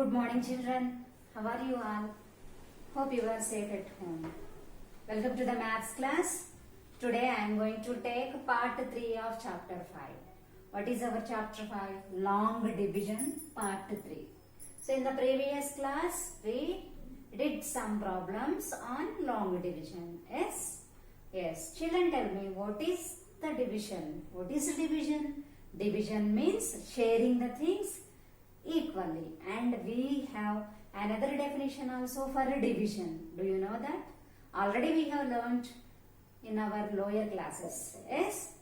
Good morning, children. How are you all? Hope you are safe at home. Welcome to the maths class. Today I am going to take part 3 of chapter 5. What is our chapter 5? Long division, part 3. So in the previous class we did some problems on long division. Yes? Yes. Children, tell me, what is the division? What is division? Division means sharing the things equally, and we have another definition also for a division. Do you know that? Already we have learnt in our lower classes. Yes?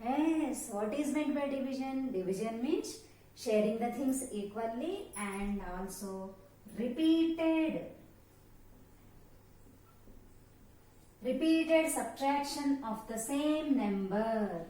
Yes. What is meant by division? Division means sharing the things equally and also repeated subtraction of the same number.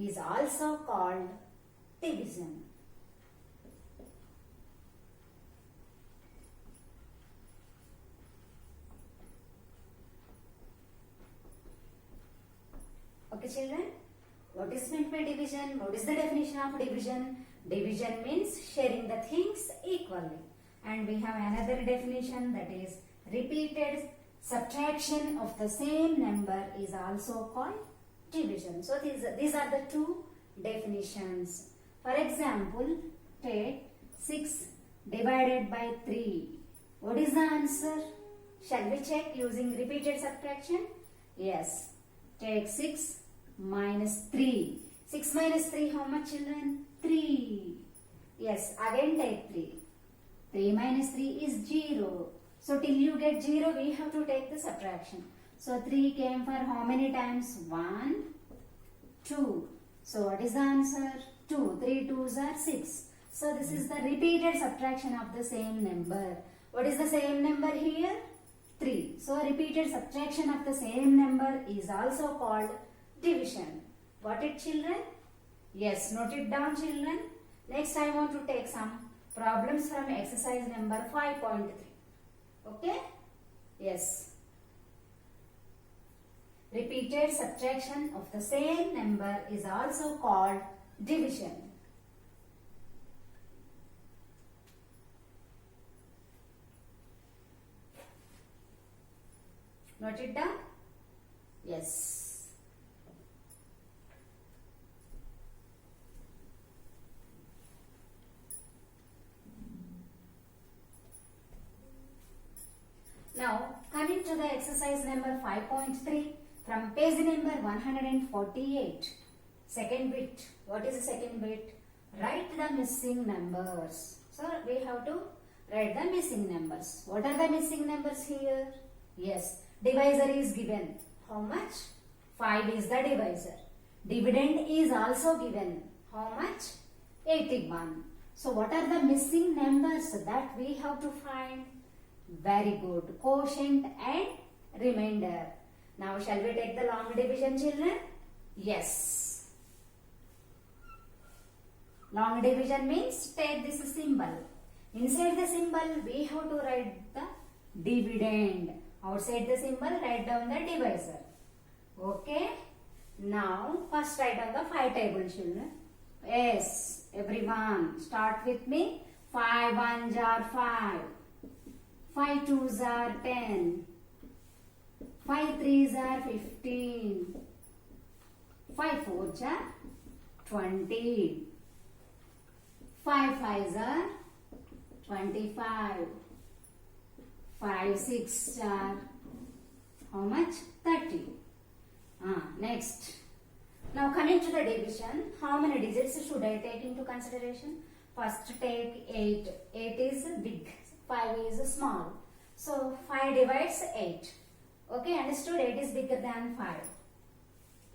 Is also called division. Okay, children, what is meant by division? What is the definition of division? Division means sharing the things equally, and we have another definition, that is repeated subtraction of the same number is also called division. So these are the two definitions. For example, take 6 divided by 3. What is the answer? Shall we check using repeated subtraction? Yes. Take 6 minus 3. 6 minus 3, how much, children? 3. Yes, again take 3. 3 minus 3 is 0. So till you get 0, we have to take the subtraction. So 3 came for how many times? 1, 2. So what is the answer? 2. 3 2s are 6. So this is the repeated subtraction of the same number. What is the same number here? 3. So repeated subtraction of the same number is also called division. Got it, children? Yes, note it down, children. Next I want to take some problems from exercise number 5.3. Okay? Yes. Repeated subtraction of the same number is also called division. Note it down? Yes. Now, coming to the exercise number 5.3. From page number 148, second bit. What is the second bit? Write the missing numbers. So we have to write the missing numbers. What are the missing numbers here? Yes, divisor is given. How much? 5 is the divisor. Dividend is also given. How much? 81. So what are the missing numbers that we have to find? Very good. Quotient and remainder. Now shall we take the long division, children? Yes. Long division means take this symbol. Inside the symbol we have to write the dividend. Outside the symbol write down the divisor. Okay. Now first write down the 5 table, children. Yes, everyone start with me. 5 1s are 5. 5 2s are 10. 5 3s are 15. 5 4s are 20. 5 5s are 25. 5 6 are how much? 30. Next. Now coming to the division, how many digits should I take into consideration? First take 8. 8 is big, 5 is small. So 5 divides 8. Okay, understood? 8 is bigger than 5.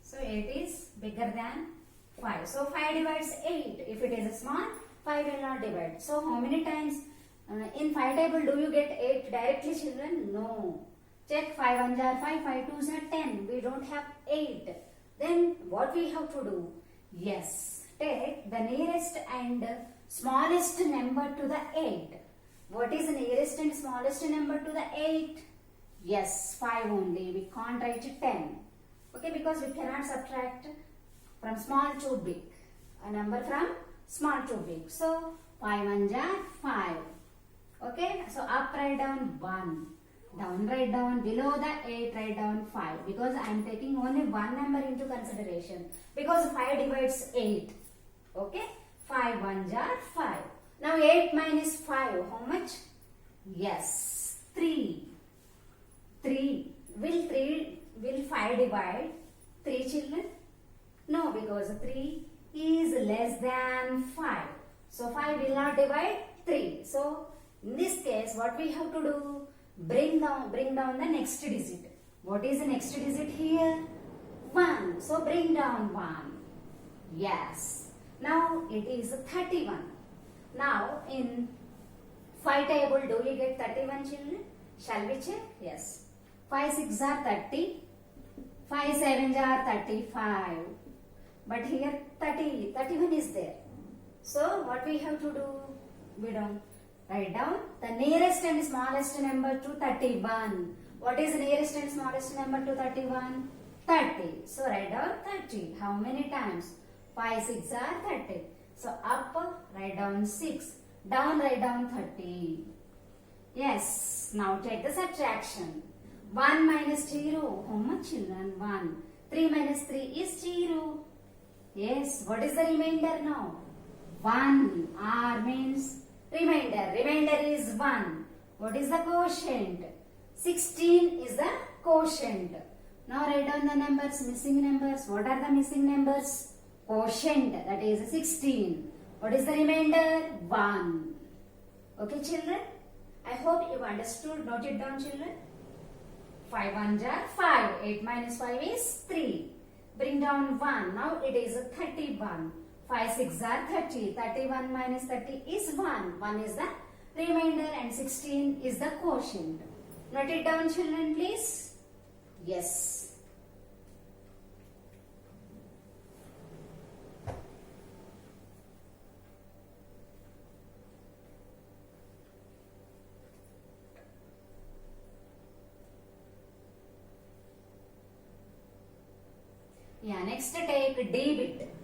So 8 is bigger than 5. So 5 divides 8. If it is small, 5 will not divide. So how many times in 5 table do you get 8 directly, children? No. Check. 5 1s are 5, 5 2s are 10. We don't have 8. Then what we have to do? Yes, take the nearest and smallest number to the 8. What is the nearest and smallest number to the 8? Yes, 5 only. We can't write 10. Okay, because we cannot subtract from small to big. A number from small to big. So, 5 1 jar 5. Okay, so up write down 1. Down write down, below the 8 write down 5. Because I am taking only one number into consideration. Because 5 divides 8. Okay, 5 1 jar 5. Now 8 minus 5, how much? Yes, 3. 3. Will 5 divide 3 children? No, because 3 is less than 5. So 5 will not divide 3. So in this case, what we have to do? Bring down the next digit. What is the next digit here? 1. So bring down 1. Yes. Now it is 31. Now in 5 table, do you get 31 children? Shall we check? Yes. 5 6 are 30. 5 7 are 35. But here 31 is there. So what we have to do? We don't write down the nearest and smallest number to 31. What is the nearest and smallest number to 31? 30. So write down 30. How many times? 5 6 are 30. So up write down 6. Down write down 30. Yes. Now take the subtraction. 1 minus 0. How much children? 1. 3 minus 3 is 0. Yes. What is the remainder now? 1. R means remainder. Remainder is 1. What is the quotient? 16 is the quotient. Now write down the numbers, missing numbers. What are the missing numbers? Quotient, that is 16. What is the remainder? 1. Okay children? I hope you understood. Note it down children. 5 1 jar 5. 8 minus 5 is 3. Bring down 1. Now it is 31. 5 6 are 30. 31 minus 30 is 1. 1 is the remainder and 16 is the quotient. Note it down children please. Yes. Yeah, next take D bit.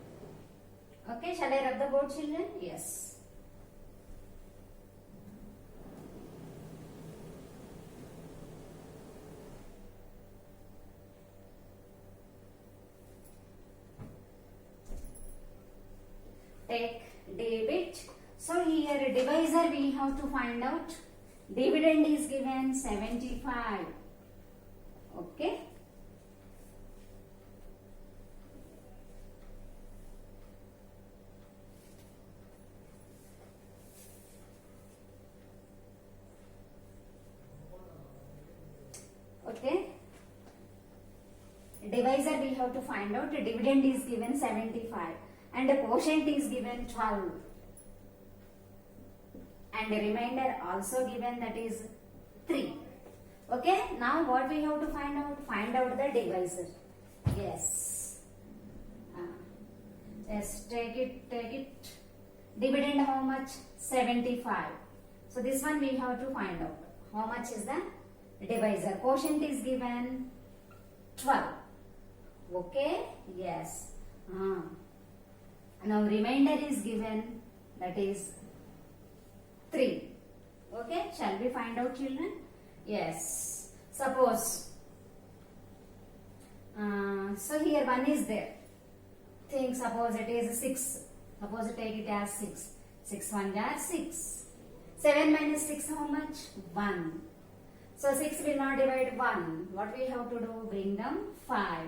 Okay, shall I rub the board children? Yes. Take D bit. So here divisor we have to find out. Dividend is given 75. Okay. Okay. Divisor we have to find out. The dividend is given 75 and the quotient is given 12 and the remainder also given, that is 3. Okay. Now what we have to find out? Find out the divisor. Yes. Yes. Take it. Dividend how much? 75. So this one we have to find out. How much is the divisor? Quotient is given 12. Okay. Yes. Now remainder is given, that is 3. Okay. Shall we find out children? Yes. Suppose so here 1 is there. Think suppose it is 6. Suppose take it as 6. 6 1 are 6. 7 minus 6 how much? 1. So 6 will not divide 1. What we have to do? Bring down 5.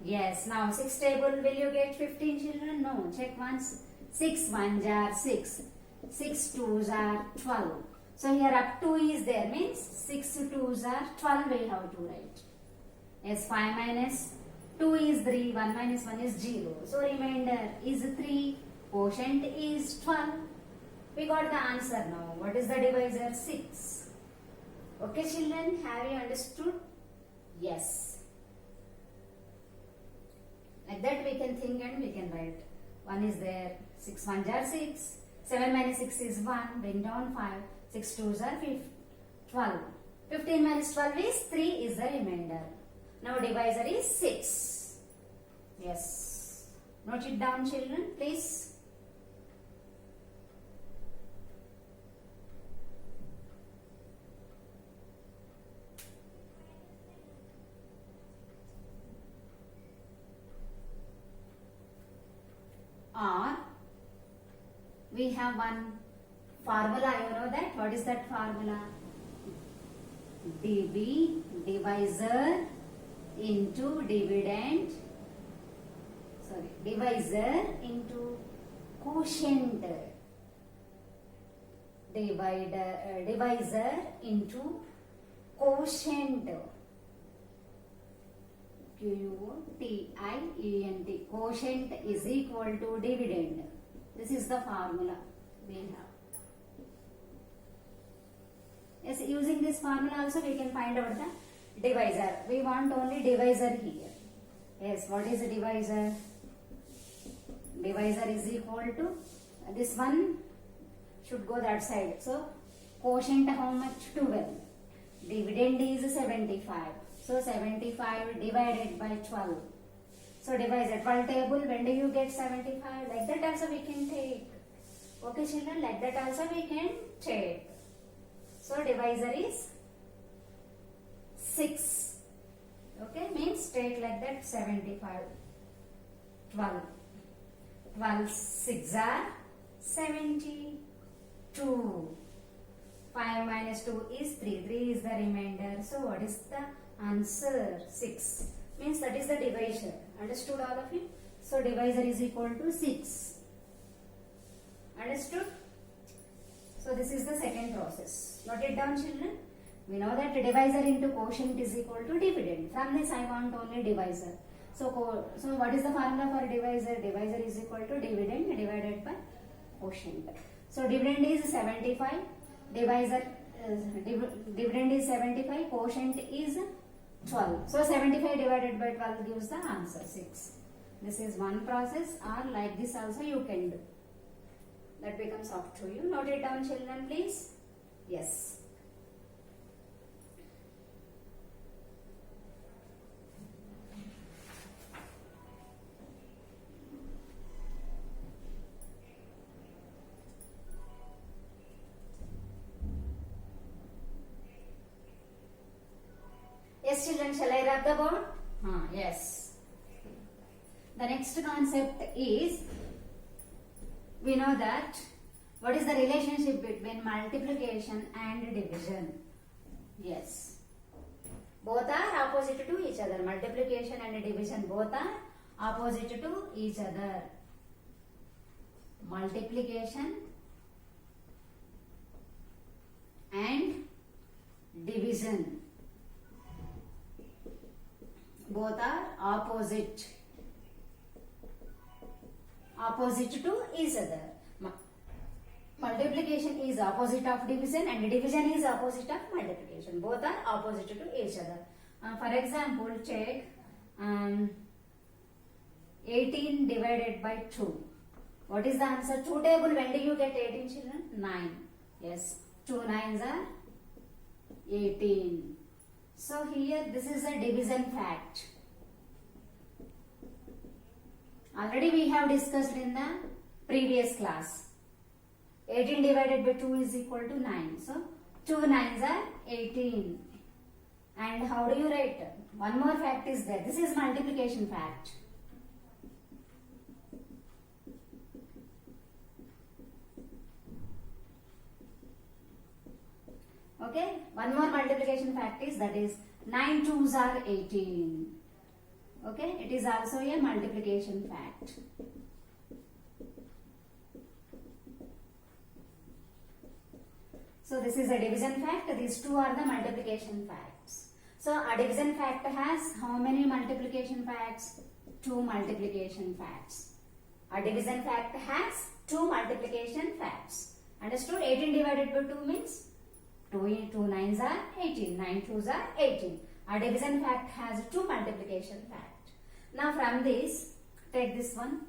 Yes. Now 6 table, will you get 15 children? No. Check once. 6 1 are 6. 6 2s are 12. So here up 2 is there, means 6 2s are 12 we have to write. Yes. 5 minus 2 is 3. 1 minus 1 is 0. So remainder is 3. Quotient is 12. We got the answer now. What is the divisor? 6. Okay children, have you understood? Yes. Like that we can think and we can write. 1 is there. 6 1 are 6. 7 minus 6 is 1. Bring down 5. 6 2s are 12. 15 minus 12 is 3 is the remainder. Now divisor is 6. Yes. Note it down, children, please. Or we have one formula, you know that. What is that formula? dv divisor into dividend, sorry, divisor into quotient, divisor into quotient, quotient, quotient is equal to dividend. This is the formula we have. Yes, using this formula also we can find out the divisor. We want only divisor here. Yes, what is a divisor? Divisor is equal to, this one should go that side. So, quotient how much? 12. Dividend is 75. So, 75 divided by 12. So, divisor 12 table, when do you get 75? Like that also we can take. Okay, children, like that also we can take. So, divisor is 6. Okay, means take like that 75. 12. 12 6 are 72. 5 minus 2 is 3. 3 is the remainder. So, what is the answer? 6. Means that is the divisor. Understood all of you? So, divisor is equal to 6. Understood? So, this is the second process. Note it down, children. We know that divisor into quotient is equal to dividend. From this, I want only divisor. So what is the formula for divisor? Divisor is equal to dividend divided by quotient. So, dividend is 75. Divisor, dividend is 75. Quotient is 12. So, 75 divided by 12 gives the answer 6. This is one process, or like this also you can do. That becomes up to you. Note it down, children, please. Yes. Yes, children, shall I rub the board? Yes. The next concept is, we know that what is the relationship between multiplication and division? Yes. Both are opposite to each other. Multiplication and division both are opposite to each other. Multiplication and division both are opposite to each other. Multiplication is opposite of division and division is opposite of multiplication. Both are opposite to each other. For example, check 18 divided by 2. What is the answer? 2 table, when do you get 18, children? 9. Yes, 2 9s are 18. So here this is a division fact. Already we have discussed in the previous class. 18 divided by 2 is equal to 9. So 2 9s are 18. And how do you write? One more fact is there. This is multiplication fact. Okay, one more multiplication fact is, that is 9 2s are 18. Okay, it is also a multiplication fact. So this is a division fact, these two are the multiplication facts. So a division fact has how many multiplication facts? 2 multiplication facts. A division fact has 2 multiplication facts. Understood? 18 divided by 2 means 2 9s are 18, 9 2s are 18. A division fact has 2 multiplication fact. Now from this, take this one.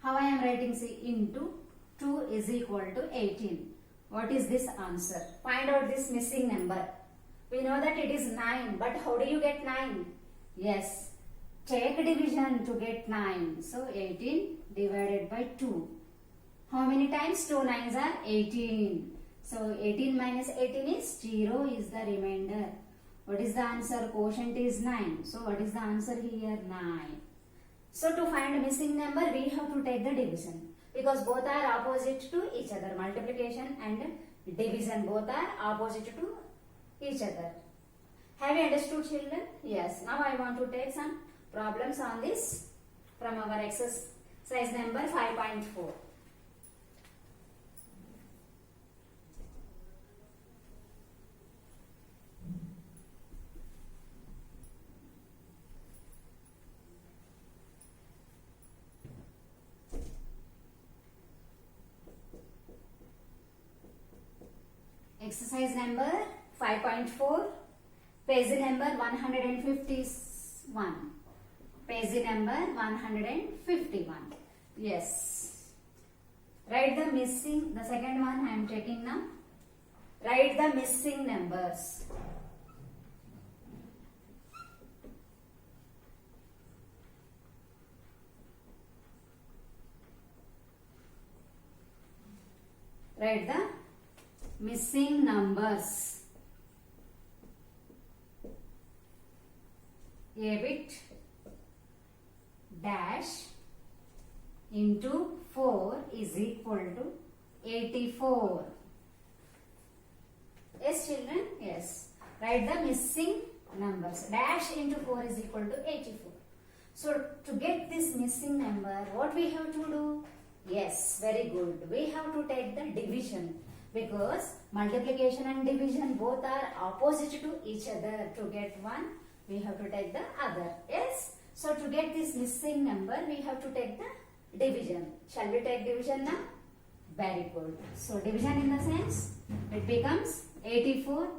How I am writing? See, into 2 is equal to 18. What is this answer? Find out this missing number. We know that it is 9, but how do you get 9? Yes, take division to get 9. So 18 divided by 2. How many times? 2 nines are 18. So 18 minus 18 is 0 is the remainder. What is the answer? Quotient is 9. So what is the answer here? 9. So to find missing number, we have to take the division. Because both are opposite to each other. Multiplication and division both are opposite to each other. Have you understood, children? Yes. Now I want to take some problems on this from our exercise number 5.4. Exercise number 5.4, page number 151. Page number 151. Yes. Write the missing, the second one I am checking now. Write the missing numbers. Write the missing numbers. A bit dash into 4 is equal to 84. Yes, children? Yes. Write the missing numbers. Dash into 4 is equal to 84. So to get this missing number, what we have to do? Yes, very good. We have to take the division. Because multiplication and division both are opposite to each other. To get one, we have to take the other. Yes? So to get this missing number, we have to take the division. Shall we take division now? Very good. So division in the sense, it becomes 84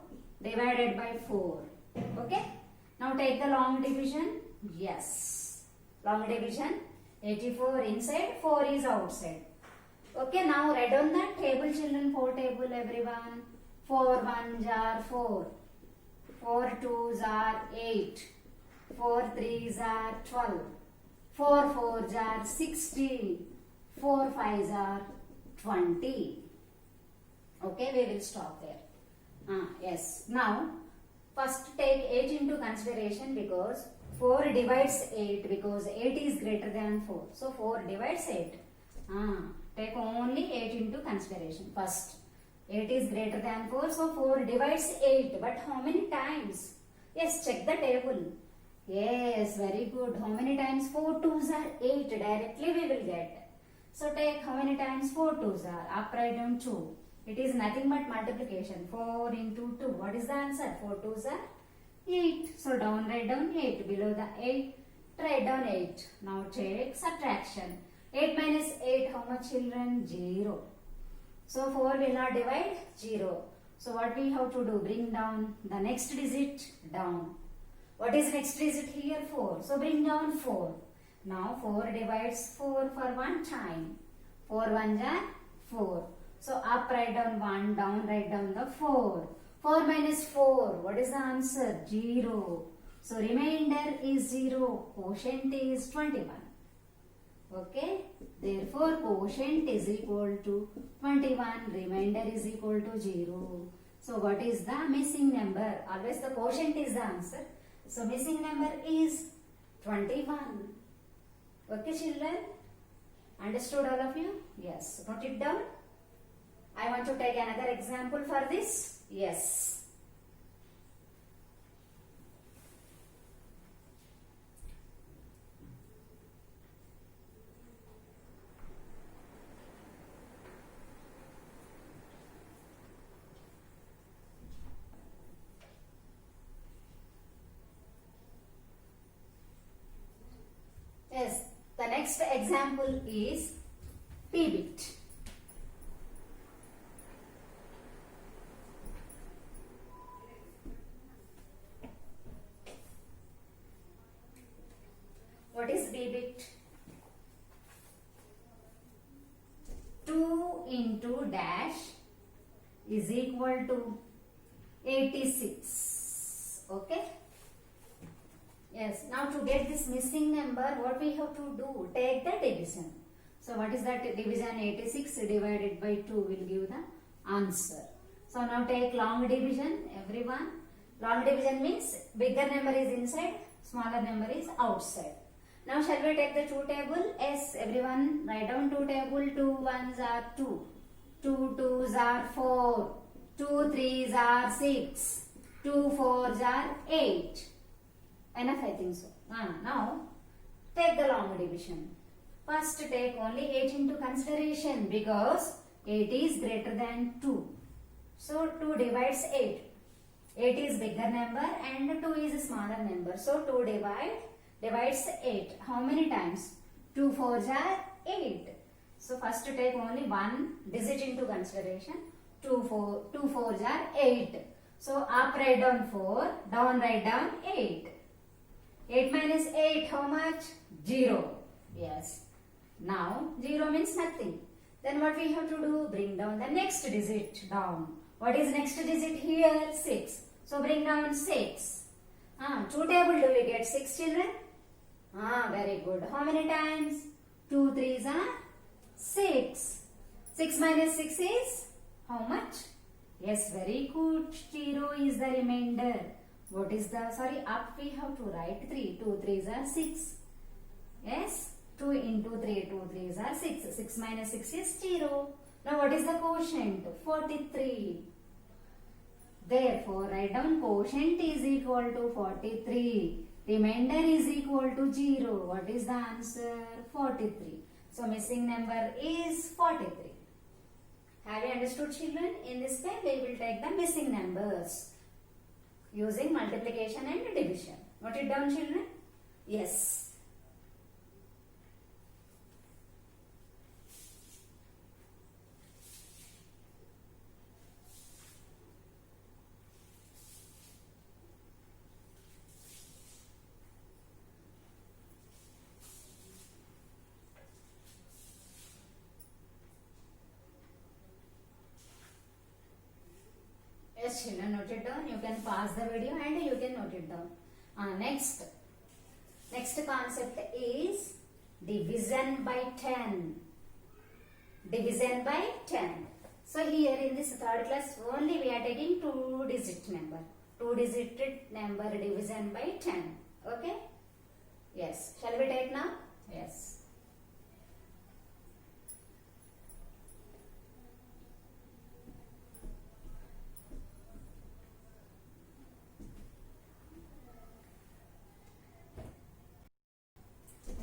divided by 4. Okay? Now take the long division. Yes. Long division. 84 inside, 4 is outside. Okay, now write on the table, children. 4 table, everyone. 4 ones are 4. 4 twos are 8. 4 threes are 12. 4 fours are 16. 4 fives are 20. Okay, we will stop there. Yes. Now, first take 8 into consideration because 4 divides 8 because 8 is greater than 4. So 4 divides 8. Take only 8 into consideration first. 8 is greater than 4, so 4 divides 8. But how many times? Yes, check the table. Yes, very good. How many times? 4 twos are 8. Directly we will get. So take how many times 4 twos are? Up, right, down 2. It is nothing but multiplication. 4 into 2. What is the answer? 4 twos are 8. So down, write down 8. Below the 8, write down 8. Now take subtraction. 8 minus 8, how much, children? 0. So 4 will not divide 0. So what we have to do? Bring down the next digit down. What is next digit here? 4. So bring down 4. Now 4 divides 4 for one time. 4 ones are 4. So up, write down 1, down, write down the 4. 4 minus 4, what is the answer? 0. So remainder is 0. Quotient is 21. Okay, therefore quotient is equal to 21, remainder is equal to 0. So what is the missing number? Always the quotient is the answer. So missing number is 21. Okay, children? Understood all of you? Yes. Note it down. I want to take another example for this. Yes. Yes, the next example is p-bit. What is p-bit? 2 into dash is equal to 86. Okay. Yes. Now to get this missing number, what we have to do? Take the division. So what is that division? 86 divided by 2 will give the answer. So now take long division, everyone. Long division means bigger number is inside, smaller number is outside. Now shall we take the 2 table? Yes, everyone write down 2 table. 2 ones are 2, 2 twos are 4, 2 threes are 6, 2 fours are 8. Enough, I think so. Now take the long division. First take only 8 into consideration because 8 is greater than 2. So 2 divides 8. 8 is bigger number and 2 is a smaller number. So 2 divides 8. How many times? 2 fours are 8. So first take only one digit into consideration. 2 fours are 8. So up write down 4, down write down 8. 8 minus 8, how much? 0. Yes. Now 0 means nothing. Then what we have to do? Bring down the next digit down. What is next digit here? 6. So bring down 6. 2 table do we get 6 children? Very good. How many times? 2 threes are 6. 6 minus 6 is how much? Yes, very good. 0 is the remainder. What is the, up we have to write 3. 2 threes are 6. Yes, 2 into 3, 2 threes are 6. 6 minus 6 is 0. Now what is the quotient? 43. Therefore, write down quotient is equal to 43. Remainder is equal to 0. What is the answer? 43. So missing number is 43. Have you understood, children? In this way, we will take the missing numbers using multiplication and division. Note it down, children? Yes. Yes, children, note it down. You can pause the video and you can note it down. Next concept is division by 10. Division by 10. So here in this third class only we are taking 2-digit number. 2-digit number division by 10. Okay? Yes. Shall we take now? Yes.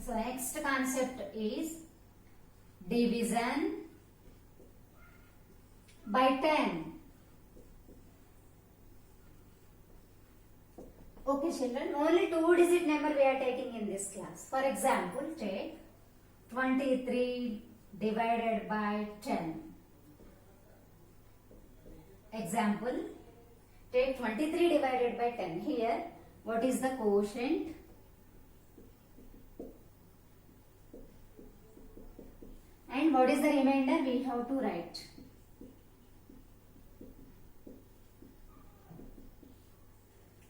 So next concept is division by 10. Okay, children, only 2-digit number we are taking in this class. For example, take 23 divided by 10. Example, take 23 divided by 10. Here, what is the quotient? And what is the remainder? We have to write.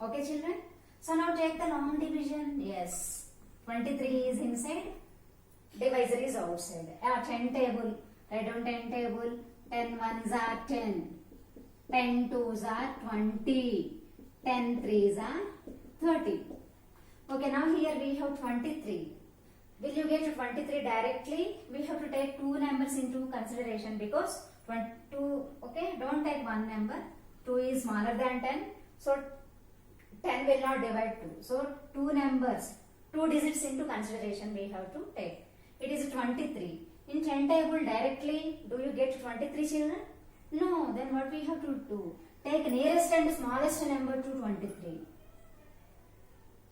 Okay, children? So now take the long division. Yes. 23 is inside. Divisor is outside. 10 table. Write down 10 table. 10 ones are 10. 10 twos are 20. 10 threes are 30. Okay, now here we have 23. Will you get 23 directly? We have to take 2 numbers into consideration because 2, okay, don't take one number. 2 is smaller than 10. So 10 will not divide 2. So 2 numbers, 2 digits into consideration we have to take. It is 23. In 10 table directly, do you get 23 children? No, then what we have to do? Take nearest and smallest number to 23.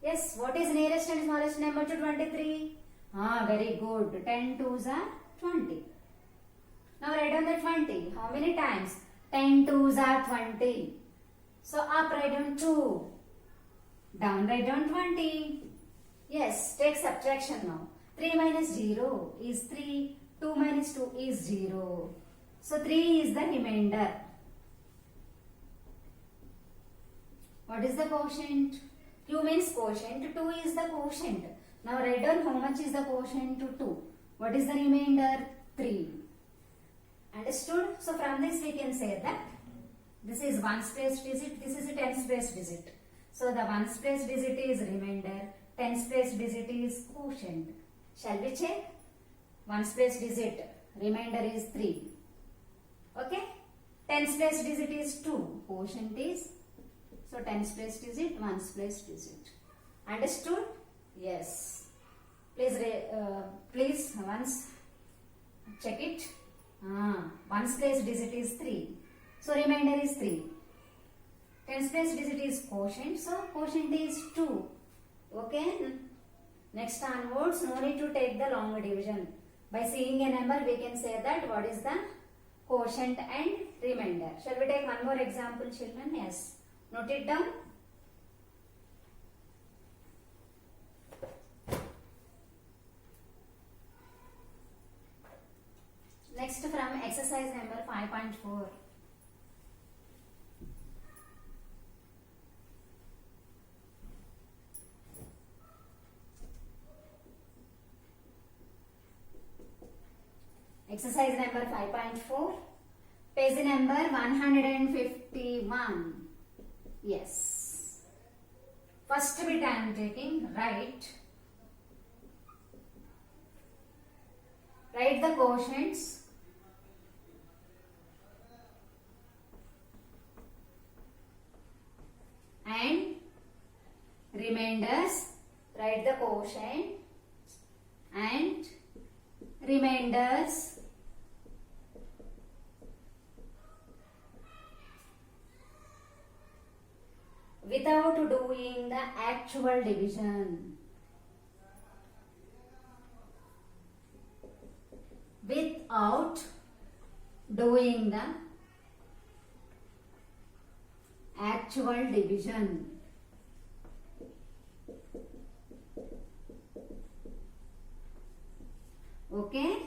Yes, what is nearest and smallest number to 23? Very good. 10 twos are 20. Now write down the 20. How many times? 10 twos are 20. So up write down 2. Down write down 20. Yes, take subtraction now. 3 minus 0 is 3. 2 minus 2 is 0. So 3 is the remainder. What is the quotient? Q means quotient. 2 is the quotient. Now write down how much is the quotient to 2. What is the remainder? 3. Understood? So from this we can say that this is ones place digit, this is a tens place digit. So the ones place digit is remainder, tens place digit is quotient. Shall we check? Ones place digit, remainder is 3. Okay? Tens place digit is 2, quotient is, so tens place digit, ones place digit. Understood? Yes. Please once check it. Ones place digit is 3. So remainder is 3. Tens place digit is quotient. So quotient is 2. Okay. Next onwards, no need to take the long division. By seeing a number, we can say that what is the quotient and remainder. Shall we take one more example, children? Yes. Note it down. Next from exercise number 5.4. Exercise number 5.4. Page number 151. Yes. First bit I am taking, write the quotients and remainders. Write the quotient and remainders without doing the actual division. Without doing the actual division. Okay?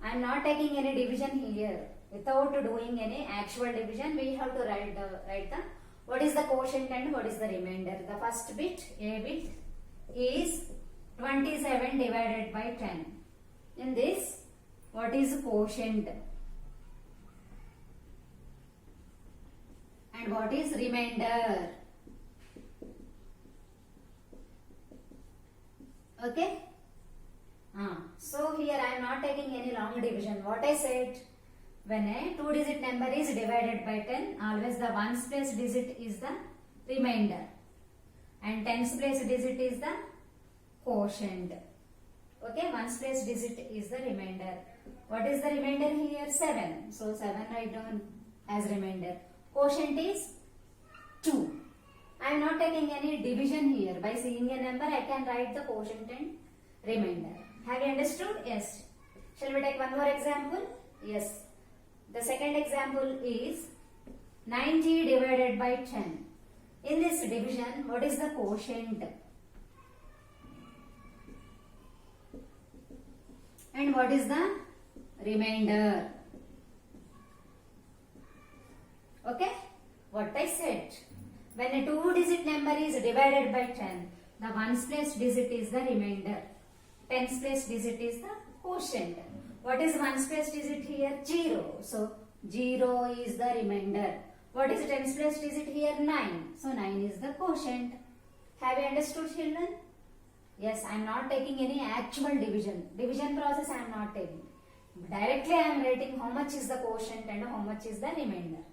I am not taking any division here. Without doing any actual division, we have to write the what is the quotient and what is the remainder. The first bit, A bit, is 27 divided by 10. In this, what is quotient and what is remainder? Okay? So here I am not taking any long division. What I said, when a 2-digit number is divided by 10, always the ones place digit is the remainder and tens place digit is the quotient. Okay, ones place digit is the remainder. What is the remainder here? 7. So 7 write down as remainder. Quotient is 2. I am not taking any division here. By seeing a number, I can write the quotient and remainder. Have you understood? Yes. Shall we take one more example? Yes. The second example is 90 divided by 10. In this division, what is the quotient? And what is the remainder? Okay? What I said. When a 2-digit number is divided by 10, the ones place digit is the remainder. Tens place digit is the quotient. What is ones place digit here? 0. So 0 is the remainder. What is tens place digit here? 9. So 9 is the quotient. Have you understood, children? Yes, I am not taking any actual division. Division process I am not taking. Directly I am writing how much is the quotient and how much is the remainder.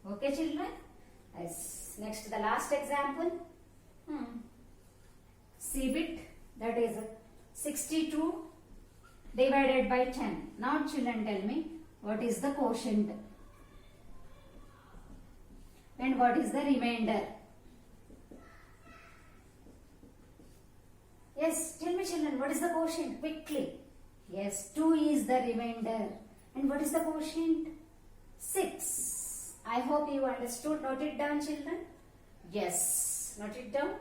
Okay, children? Yes. Next, the last example. C bit, that is 62 divided by 10. Now children, tell me what is the quotient and what is the remainder. Yes, tell me children, what is the quotient? Quickly. Yes, 2 is the remainder. And what is the quotient? 6. I hope you understood. Note it down, children. Yes, note it down.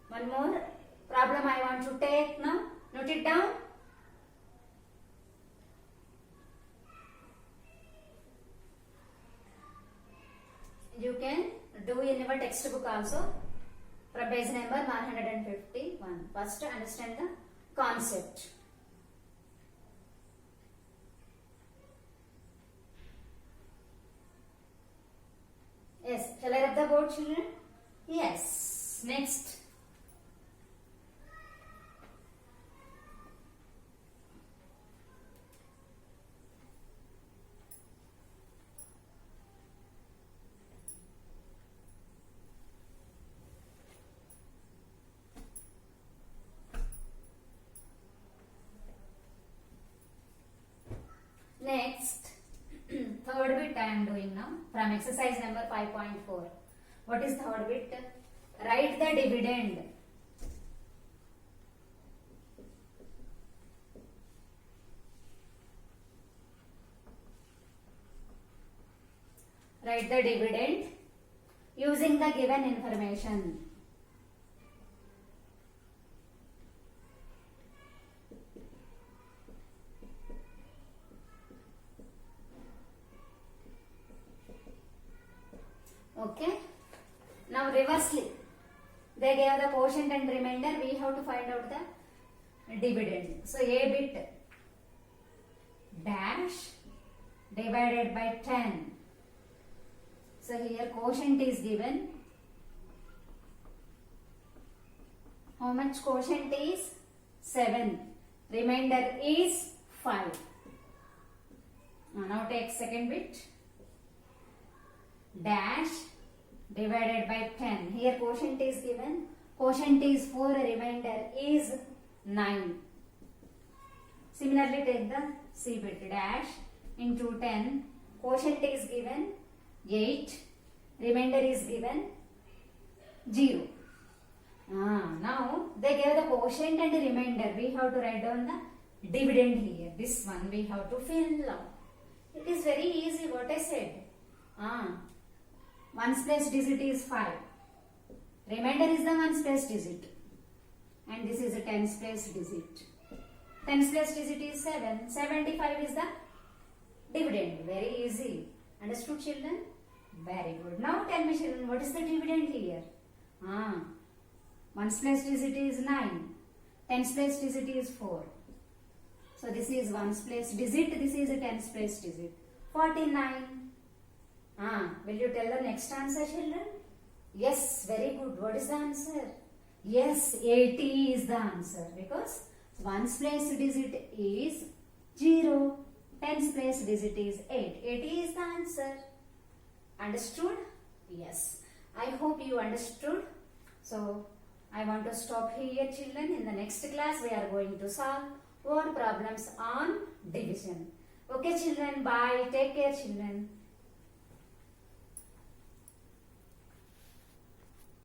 One more problem I want to take now. Note it down. You can do in your textbook also from page number 151. First understand the concept. Yes, shall I rub the board, children? Yes. Next. Next, third bit I am doing now from exercise number 5.4. What is third bit? Write the dividend. Write the dividend using the given information. Okay. Now reversely, they gave the quotient and remainder. We have to find out the dividend. So a bit dash divided by 10. So here quotient is given. How much quotient is? 7. Remainder is 5. Now take second bit. Dash divided by 10. Here quotient is given. Quotient is 4. Remainder is 9. Similarly take the C bit. Dash into 10. Quotient is given 8. Remainder is given 0. Now they gave the quotient and remainder. We have to write down the dividend here. This one we have to fill out. It is very easy what I said. Ones place digit is 5. Remainder is the ones place digit. And this is a tens place digit. Tens place digit is 7. 75 is the dividend. Very easy. Understood, children? Very good. Now tell me, children, what is the dividend here? Ones place digit is 9. Tens place digit is 4. So this is ones place digit. This is a tens place digit. 49. Will you tell the next answer, children? Yes, very good. What is the answer? Yes, 80 is the answer because ones place digit is 0. Tens place digit is 8. 80 is the answer. Understood? Yes. I hope you understood. So, I want to stop here, children. In the next class, we are going to solve more problems on division. Okay, children. Bye. Take care, children.